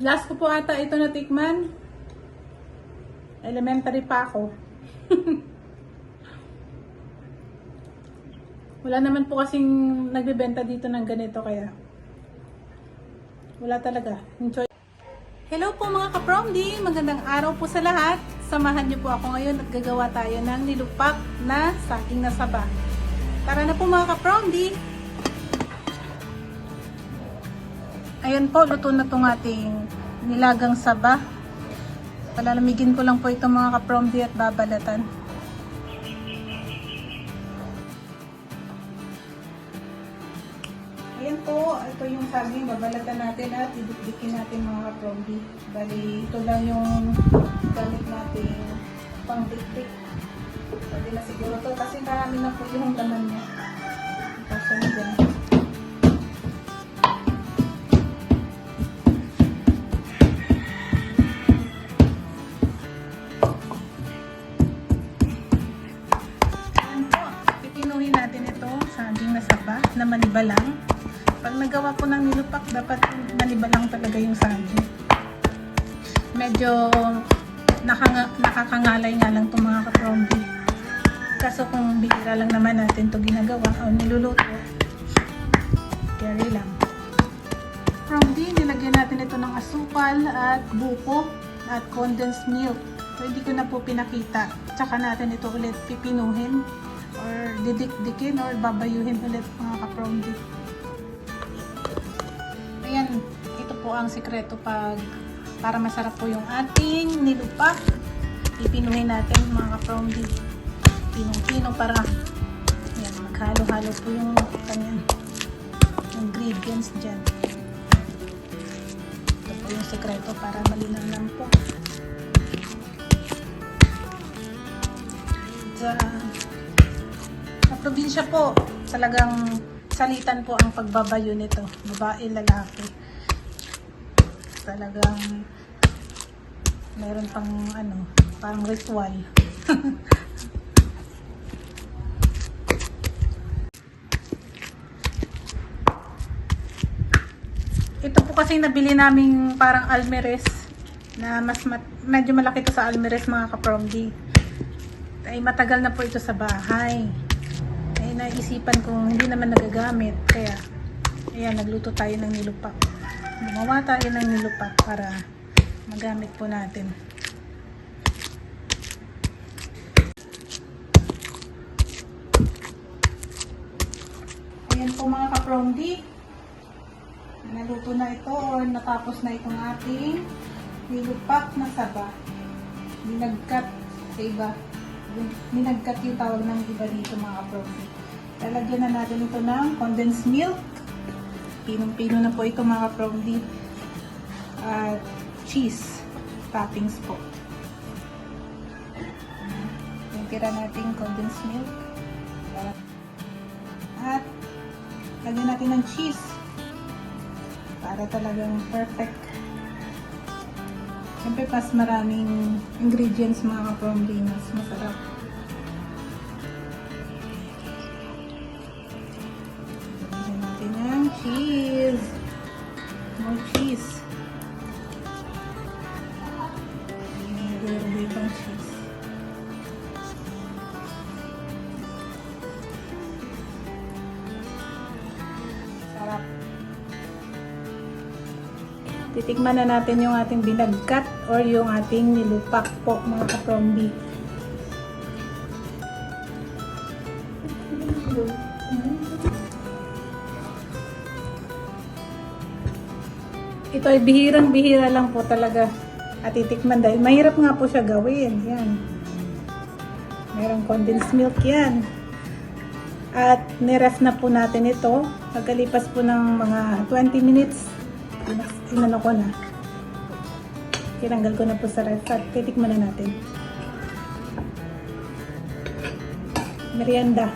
Last ko po ata ito natikman. Elementary pa ako. Wala naman po kasing nagbebenta dito ng ganito kaya wala talaga. Enjoy. Hello po mga ka-Promdi! Magandang araw po sa lahat. Samahan niyo po ako ngayon at gagawa tayo ng nilupak na saging na saba. Tara na po mga ka-Promdi! Ayan po, luto na itong ating nilagang saba. Palalamigin ko lang po ito mga ka-Promdi at babalatan. Ayan po, ito yung saging, babalatan natin at idikdikin natin mga ka-Promdi. Bali, ito lang yung gamit natin pang dikdik. Pwede na siguro to kasi marami na po yung laman niya. Kasi dyan. Ayan po, pipinuhin natin ito, saging na saba, na manibalang. Pag nagawa po ng nilupak, dapat manibalang talaga yung saging. Medyo nakakangalay nga lang itong mga ka-Promdi. Kaso kung bihira lang naman natin ito ginagawa o niluluto, carry lang. Promdi, nilagyan natin ito ng asukal at buko at condensed milk. So, hindi ko na po pinakita. Tsaka natin ito ulit pipinuhin or didikdikin or babayuhin ulit mga ka-Promdi. Ayan, ito po ang sikreto para masarap po yung ating nilupak. Pipinuhin natin mga ka-Promdi. Pinong-pino para ayan, maghalo-halo po yung kanyang ingredients dyan. Ito po yung sikreto para malinaw lang po. Sa probinsya po, talagang salitan po ang pagbabayo nito. Babae, lalaki. Talagang meron pang parang ritual. Ito po kasi nabili naming parang almeres na medyo malaki to sa almeres mga ka-Promdi. Ay matagal na po ito sa bahay. Ay naisipan kong hindi naman nagagamit kaya ayan, nagluto tayo ng nilupak. Gumawa tayo ng nilupak para magamit po natin. Ayan po mga ka-Promdi. Naluto na ito o natapos na itong ating nilupak na saba. Ninagkat sa iba. Ninagkat yung tawag ng iba dito mga ka-Promdi. Lalagyan na natin ito ng condensed milk. Pinong-pino na po ito mga ka-Promdi. At cheese toppings po. Yung tira natin condensed milk. At lagyan natin ng cheese. Para talagang perfect. Siyempre, pas maraming ingredients mga ka-Promdi, mas masarap. Lagyan natin ng cheese. More cheese. Lagyan ibang cheese. Sarap. Titikman na natin yung ating binagkat or yung ating nilupak po mga ka-Promdi. Ito ay bihirang-bihira lang po talaga at titikman dahil mahirap nga po siya gawin. Yan. Mayroong condensed milk yan. At niref na po natin ito. Pagkalipas po ng mga 20 minutes, inano ko na. Tinanggal ko na po sa ref at titikman na natin. Merienda.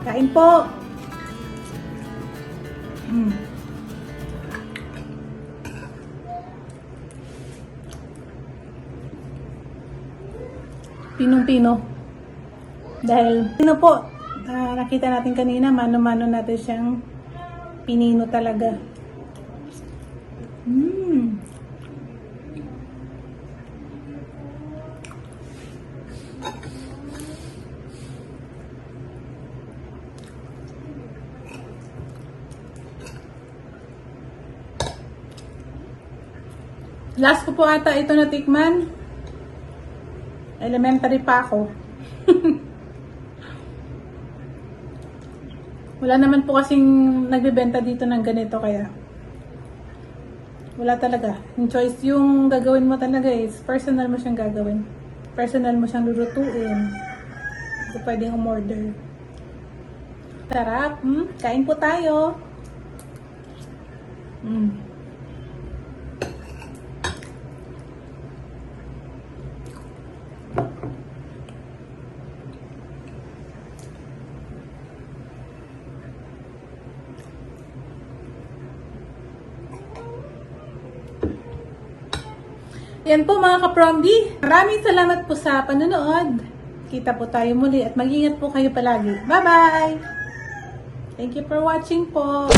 Kain po! Pinong-pino. Dahil, po, nakita natin kanina, mano-mano natin siyang pinino talaga. Last ko po ata ito natikman. Elementary pa ako. Wala naman po kasing nagbebenta dito ng ganito kaya wala talaga. Yung choice, yung gagawin mo talaga is personal mo siyang gagawin. Personal mo siyang lulutuin. So, pwedeng umorder. Sarap. Kain po tayo. Yan po mga ka-Promdi. Maraming salamat po sa panonood. Kita po tayo muli at mag-ingat po kayo palagi. Bye-bye! Thank you for watching po.